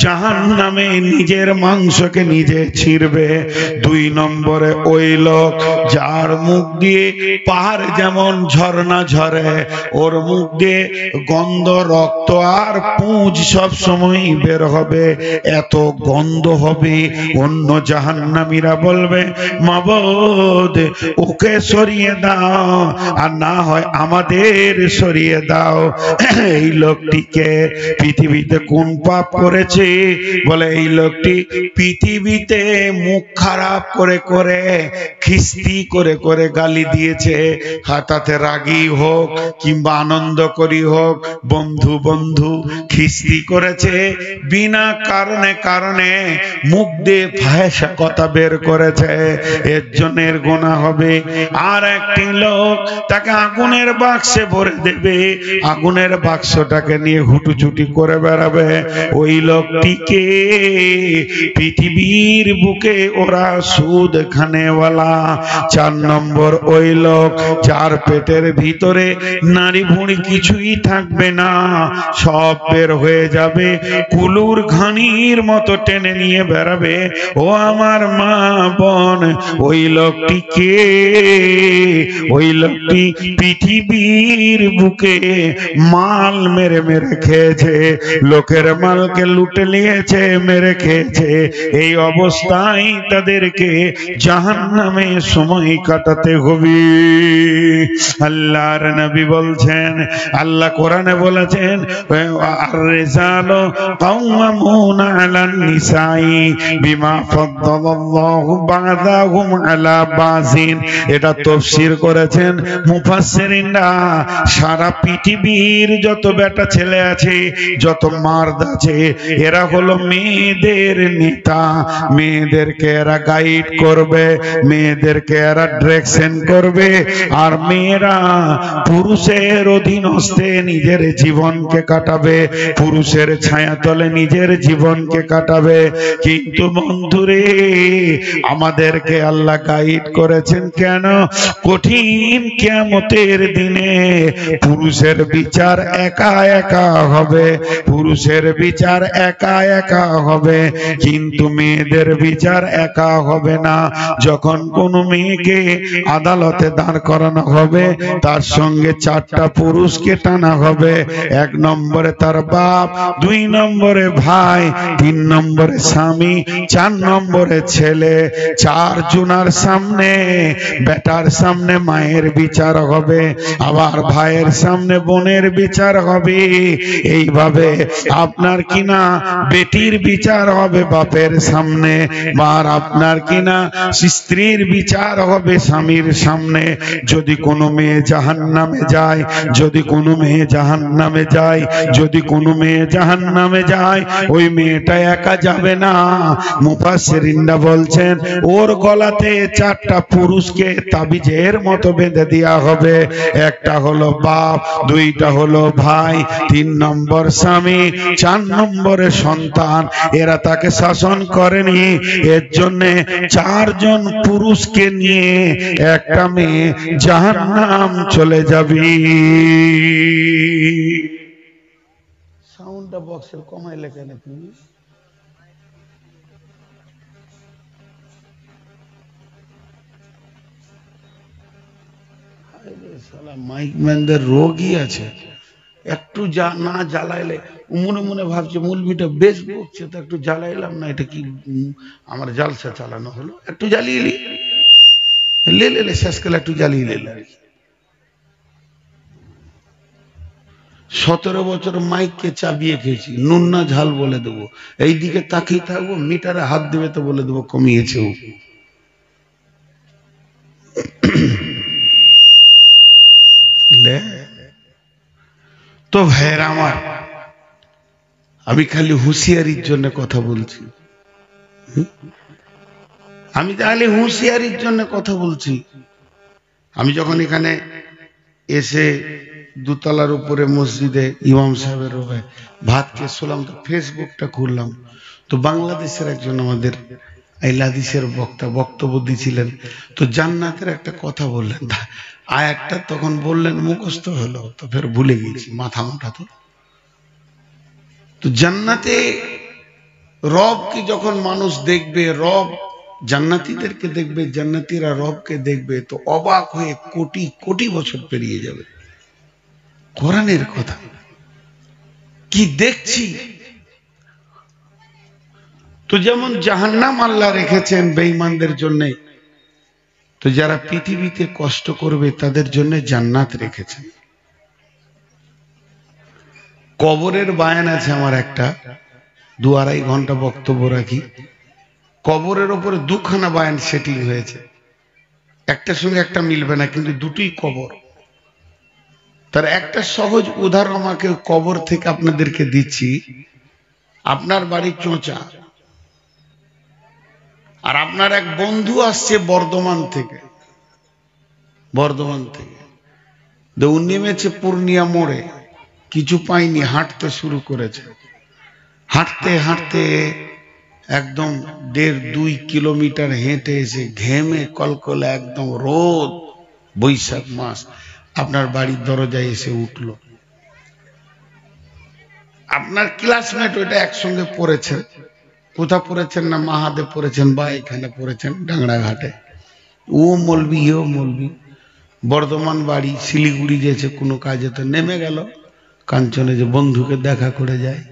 জাহান্নামে নিজের মাংসকে নিজে ছিঁড়বে। 2 নম্বরে ওই লোক যার মুখ দিয়ে পাহাড় যেমন ঝর্ণা ঝরে, ওর মুখ দিয়ে গন্ধ, রক্ত আর পুঁজ সব সময় বের হবে, এত গন্ধ হবে। অন্য জাহান্নামীরা বলবে, মাবুদ ওকে সরিয়ে দাও, আর না হয় আমাদের সরিয়ে দাও। এই লোকটিকে পৃথিবীতে কোন পাপ করেছে? বলে এই লোকটি পৃথিবীতে মুখ খারাপ করে করে, খিস্তি করে করে গালি দিয়েছে। হাতাতে রাগী হোক কিংবা আনন্দ করি হোক, বন্ধু বন্ধু খিস্তি করেছে, বিনা কারণে কারণে মুখ দিয়ে ফাহেসা কথা বের করেছে, এর জন্য এর গুনাহ হবে। আর একটি লোক তাকে আগুনের বাক্সে ভরে দেবে, আগুনের বাক্সটাকে নিয়ে হুটুচুটি করে বেড়াবে। ওই লোকটিকে পৃথিবীর বুকে ওরা সুদ খানেওয়ালা। 4 নম্বর ওই লোক যার পেটের ভিতরে নারী ভুঁড়ি কিছুই থাকবে না, সব বের হয়ে যাবে, কুলুর ঘানির মতো টেনে নিয়ে বেড়াবে। ও আমার মা বোন, ওই লোকটিকে, ওই লোকটি পৃথিবীর বুকে মাল মেরে মেরে খেয়েছে, লোকের মালকে লুটে নিয়েছে, মেরে খেয়েছে। এই অবস্থায় তাদেরকে জাহান্নামে সময় কাটাতে হবে। আল্লাহর নবী বলছেন, আল্লাহ কোরআনে বলেছেন, আর-রিজালু কাওয়ামুনা আলান নিসাই বিমা ফাদ্দালাল্লাহু বা'দাহুম আলা বাযিন। এটা তাফসীর করেছেন মুফাসসিরিনরা। সারা পৃথিবীর যত বেটা ছেলে আছে, যত মার্দ আছে, এরা হলো মেয়েদের নেতা। মেয়েদেরকে এরা গাইড করবে, মেয়েদেরকে এরা ডিরেকশন করবে, আর মেয়েরা পুরুষের অধীনস্থে নিজের জীবনকে কাটাবে, পুরুষের ছায়াতলে নিজের জীবনকে কাটাবে। কিন্তু বন্ধুরে, আমাদেরকে আল্লাহ গাইড করেছেন কেন? কঠিন কিয়ামতের দিনে পুরুষের বিচার একা একা হবে, পুরুষের বিচার একা একা হবে, কিন্তু মেয়েদের বিচার একা হবে না। যখন কোনো মেয়েকে আদালতে দাঁড় করানো হবে, তার সঙ্গে 4টা পুরুষকে টানা হবে। 1 নম্বরে তার বাপ, 2 নম্বরে ভাই, 3 নম্বরে স্বামী, 4 নম্বরে ছেলে। 4 জনার সামনে, বেটার সামনে মায়ের বিচার হবে, আবার ভাইয়ের সামনে বোনের বিচার হবে। এইভাবে আপনার কিনা বেটির বিচার হবে বাপের সামনে, আর আপনার কিনা স্ত্রীর বিচার হবে স্বামীর সামনে। যদি কোনো মেয়ে জাহান্নামে যায়, যদি কোনো মেয়ে জাহান্নামে যায়, যদি কোনো মেয়ে জাহান্নামে যায়, ওই মেয়েটা একা যাবে না। মুফাসসিরিনরা বলছেন, ওর গলাতে 4টা পুরুষকে তাবিজের মতো বেঁধে দেওয়া হবে। একটা হলো বাপ, 2টা হলো ভাই, 3 নম্বর স্বামী, 4 নম্বরে সন্তান। এরা তাকে শাসন করেনি, এর জন্য 4 জন পুরুষকে নিয়ে একটা মেয়ে জাহান্নাম চলে যাবে। সাউন্ডটা বক্সের কমাইলে কেন তুমি? মাইক ম্যানদের রোগই আছে, একটু না জ্বালাইলে মনে মনে ভাবছে মৌলভিটা বেশ বকছে, তো একটু জ্বালাইলাম না, এটা কি আমার জালসা চালানো হলো, একটু জ্বালিয়ে লে শেষকালে একটু জ্বালিয়ে লে। 17 বছর মাইককে চাবিয়ে খেয়েছি, নুন না ঝাল বলে দেবো, এইদিকে তাকিয়ে থাকবো, মিটারে হাত দেবে তো বলে দেবো কমিয়েছে। তো ভাইয়েরা আমার, আমি খালি হুঁশিয়ারির জন্য কথা বলছি, আমি তাহলে হুঁশিয়ারির জন্য কথা বলছি। আমি যখন এখানে এসে দুতলার উপরে মসজিদে ইমাম সাহেবের ভাত খেয়ে শুলাম, তো ফেসবুকটা খুললাম, তো বাংলাদেশের একজন আমাদের হাদিসের বক্তব্য দিয়েছিলেন, তো জান্নাতের একটা কথা বললেন, আয়াতটা তখন বললেন, মুখস্থ হলো, তো ফের ভুলে গেছি, মাথা মোটা। তো জান্নাতে রব কি যখন মানুষ দেখবে, রব জান্নাতীদেরকে দেখবে, জান্নাতীরা রবকে দেখবে, তো অবাক হয়ে কোটি কোটি বছর পেরিয়ে যাবে। কোরআনের কথা কি দেখছি। তো যেমন জাহান্নাম আল্লাহ রেখেছেন বেঈমানদের জন্য, তো যারা পৃথিবীতে কষ্ট করবে তাদের জন্য জান্নাত রেখেছেন। কবরের বায়ান আছে আমার একটা, 2-2.5 ঘন্টা বক্তব্য রাখি। কবরের উপরে দুখানা বায়ান সেটিং হয়েছে, একটার সঙ্গে একটা মিলবে না, কিন্তু দুটোই কবর। তার একটা সহজ উদাহরণ আমাকে কবর থেকে আপনাদেরকে দিচ্ছি। আপনার বাড়ি চোঁচা, আর আপনার এক বন্ধু আসছে বর্ধমান থেকে, নেমেছে পূর্ণিয়া মোড়ে, কিছু পাইনি, হাঁটতে শুরু করেছে। হাঁটতে হাঁটতে একদম 1.5-2 কিলোমিটার হেঁটে এসে ঘেমে কলকলে, একদম রোদ, বৈশাখ মাস, আপনার বাড়ির দরজায় এসে উঠল। আপনার ক্লাসমেট ওইটা একসঙ্গে পড়েছেন, কোথা পড়েছেন না মাহাদে পড়েছেন বা এখানে পড়েছেন ডাংরাঘাটে। ও মলবি, এও মলবি, বর্ধমান বাড়ি, শিলিগুড়ি যেছে কোনো কাজে, তো নেমে গেল কাঞ্চনে যে বন্ধুকে দেখা করে যায়।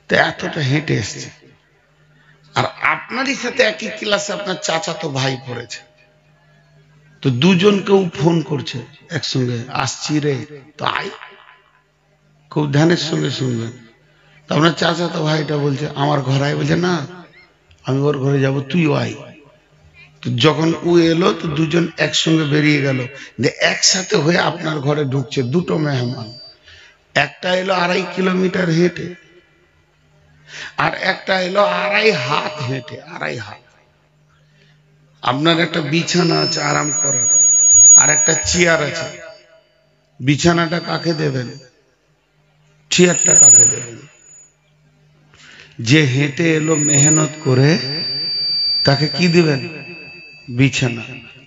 তো এতটা হেঁটে এসছে। আর আপনারই সাথে একই ক্লাসে আপনার চাচাতো ভাই পড়েছে, তো দুজনকেও ফোন করছে একসঙ্গে, আসছি রে, তো আয়। খুব ধ্যানের সঙ্গে শুনবেন। তো আপনার চাচাতো ভাইটা বলছে আমার ঘর আয়, বলছে না আমি ওর ঘরে যাব, তুইও আয়। তো যখন ও এলো তো দুজন একসঙ্গে বেরিয়ে গেল, একসাথে হয়ে আপনার ঘরে ঢুকছে দুটো মেহমান। একটা এলো 2.5 কিলোমিটার হেঁটে, আর একটা এলো 2.5 হাত হেঁটে, 2.5 হাত। আপনার একটা বিছানা আছে আরাম করার, আর একটা চেয়ার আছে। বিছানাটা কাকে দেবেন, চেয়ারটা কাকে দেবেন? যে হেঁটে এলো মেহনত করে তাকে কি দিবেন, বিছানা।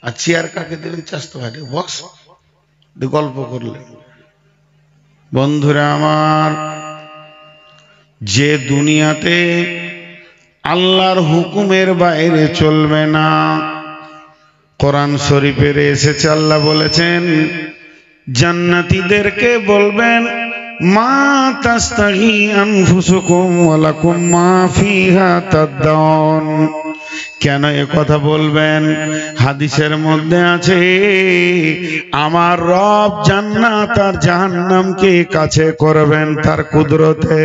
আর চেয়ার কাকে দেবেন, চাস্তো ভাইকে, বস গল্প করলে। বন্ধুরা আমার, যে দুনিয়াতে আল্লাহর হুকুমের বাইরে চলবে না, কোরআন শরীফের এসেছে, আল্লাহ বলেছেন জান্নাতীদেরকে বলবেন মা তাস্তাহি আনফুসুকুম ওয়া লাকুম মা ফিহা তাদদাউন। কেন এ কথা বলবেন? হাদিসের মধ্যে আছে আমার রব জান্নাত আর জাহান্নামকে কাছে করবেন তার কুদরতে।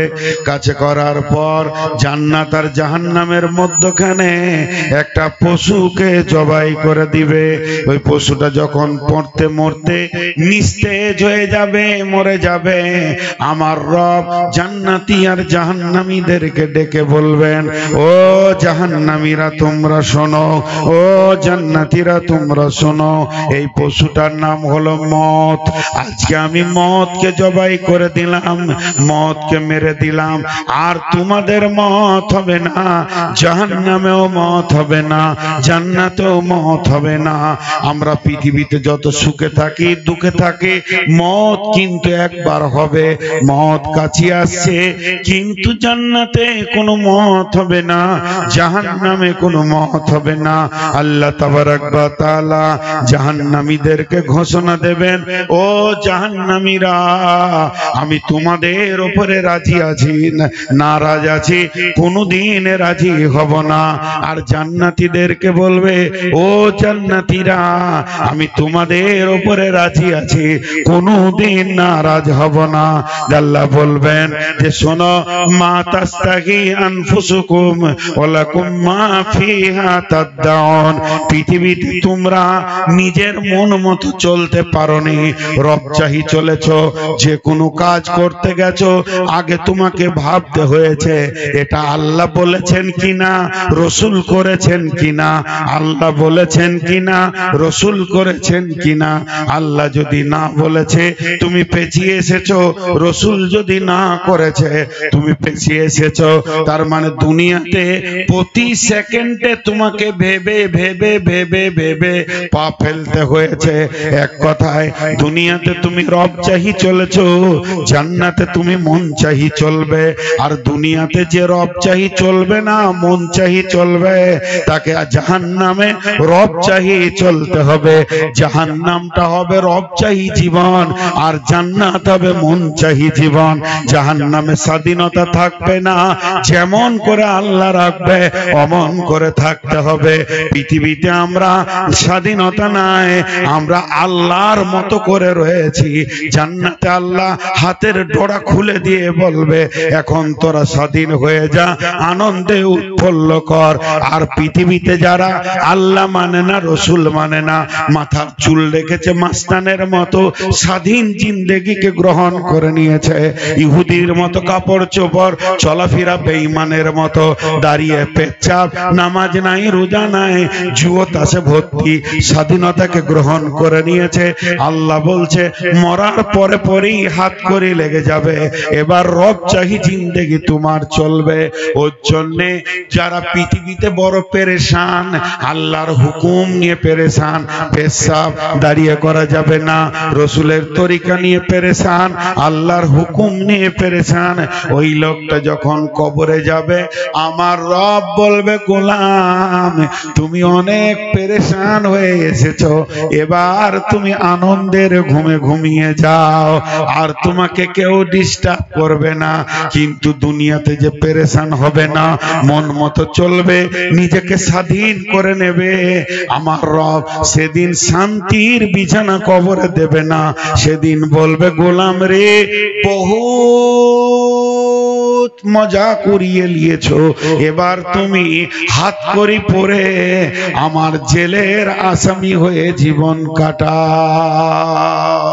কাছে করার পর জান্নাত আর জাহান্নামের মধ্যখানে একটা পশুকে জবাই করে দিবে। ওই পশুটা যখন মরতে মরতে নিস্তেজ হয়ে যাবে, মরে যাবে, আমার রব জান্নাতি আর জাহান্নামীদেরকে ডেকে বলবেন ও জাহান্নামীরা তোমরা শোনো, ও জান্নাতীরা তোমরা শোনো, এই পশুটার নাম হলো মত। আজকে আমি মতকে জবাই করে দিলাম, মতকে মেরে দিলাম, আর তোমাদের মত হবে না, জাহান্নামেও মত হবে না, জান্নাতেও মত হবে না। আমরা পৃথিবীতে যত সুখে থাকি দুঃখে থাকি, মত কিন্তু একবার হবে। মত কাছে আসছে, কিন্তু জান্নাতে কোনো মত হবে না, জাহান্নামে কোনো মত হবে না। আল্লাহ তাবারক ওয়া তাআলা জাহান্নামীদেরকে ঘোষণা দেবেন ও জাহান্নামীরা আমি তোমাদের উপরে রাজি আছি, নারাজ আছি, কোনোদিন রাজি হব না। আর জান্নাতীদেরকে বলবে ও জান্নাতীরা আমি তোমাদের উপরে রাজি আছি, কোনোদিন নারাজ হব না। আল্লাহ বলবেন যে শোনো মা তাস্তাহি আনফুসুকুম ওয়া লাকুম মা ফিহা তাদদাউন। পৃথিবীতে তোমরা নিজের মন মতো চলতে পারোনি, রবচাহি চলেছো। যে কোনো কাজ করতে গেছো আগে তোমাকে ভাবতে হয়েছে এটা আল্লাহ বলেছেন কিনা, রসুল করেছেন কিনা, আল্লাহ বলেছেন কিনা, রসুল করেছেন কিনা। আল্লাহ যদি না বলেছে তুমি পেছিয়ে এসেছো, রসুল যদি না করেছে তুমি পেছিয়ে এসেছো। তার মানে দুনিয়াতে প্রতি সেকেন্ডে ভেবে তোমাকে ভেবে ভেবে ভেবে ভেবে পা ফেলতে হয়েছে। এক কথায় দুনিয়াতে তুমি রব চাহি চলেছো, জান্নাতে তুমি মন চাহি চলবে। আর দুনিয়াতে যে রব চাহি চলবে না, মন চাহি চলবে, তাকে জাহান্নামে রব চাহি চলতে হবে। জাহান্নামটা হবে রব চাহি জীবন, আর জান্নাত হবে মন চাহি জীবন। জাহান্নামে স্বাধীনতা থাকবে না, যেমন করে আল্লাহ রাখবে অমন করে থাকতে হবে। পৃথিবীতে আমরা স্বাধীনতা নাই, আমরা আল্লাহর মতো করে রয়েছি। জান্নাতে আল্লাহ হাতের ডোরা খুলে দিয়ে বলবে, এখন তোরা স্বাধীন হয়ে যা, আনন্দে উৎফুল্ল কর। আর পৃথিবীতে যারা আল্লাহ মানে না, রসুল মানে না, মাথার চুল রেখেছে মাস্তানের মতো, স্বাধীন জিন্দেগিকে গ্রহণ করে নিয়েছে। ইহুদির মতো কাপড় চোপড়, চলাফেরা বেঈমানের মতো, দাঁড়িয়ে পেচ্ছাপ, নামাজ নাই, রোজা নাই, জুয়োতাসে ভর্তি, স্বাধীনতাকে গ্রহণ করে নিয়েছে। আল্লাহ বলছে মরার পরে পরেই হাত করে লেগে যাবে, এবার রব চাহি জিন্দেগি তোমার চলবে। ওর জন্যে যারা পৃথিবীতে বড় পেরেশান, আল্লাহর হুকুম নিয়ে পেরেশান, পেশাব দাঁড়িয়ে করা যাবে না, রসুলের তরিকা নিয়ে পেরেশান, আল্লাহর হুকুম নিয়ে পেরেশান, ওই লোকটা যখন কবরে যাবে, আমার রব বলবে গোলাম তুমি অনেক পেরেশান হয়ে এসেছো, এবার তুমি আনন্দের ঘুমে ঘুমিয়ে যাও, আর তোমাকে কেউ ডিস্টার্ব করবে না। কিন্তু দুনিয়াতে যে পেরেশান হবে না, মন মতো চলবে, নিজেকে স্বাধীন করে নেবে, আমার রব সেদিন শান্তির বিছানা কবরে দেবে না। সেদিন বলবে গোলাম রে, বহু মজা করিয়ে নিয়েছো, এবার তুমি হাত করি পরে আমার জেলের আসামি হয়ে জীবন কাটাও।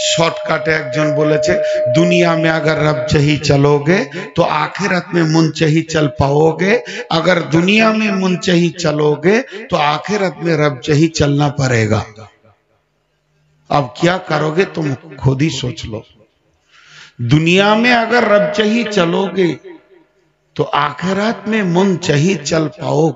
शॉर्टकट একজন বলেছে दुनिया में अगर रब चाही चलोगे तो आखिरत में मुनचही चल पाओगे, अगर दुनिया में मुनचही चलोगे तो आखिरत में रब चाही चलना पड़ेगा। अब क्या करोगे तुम खुद ही सोच लो। दुनिया में अगर रब चाही चलोगे तो आखिरत में मुनचही चल पाओगे।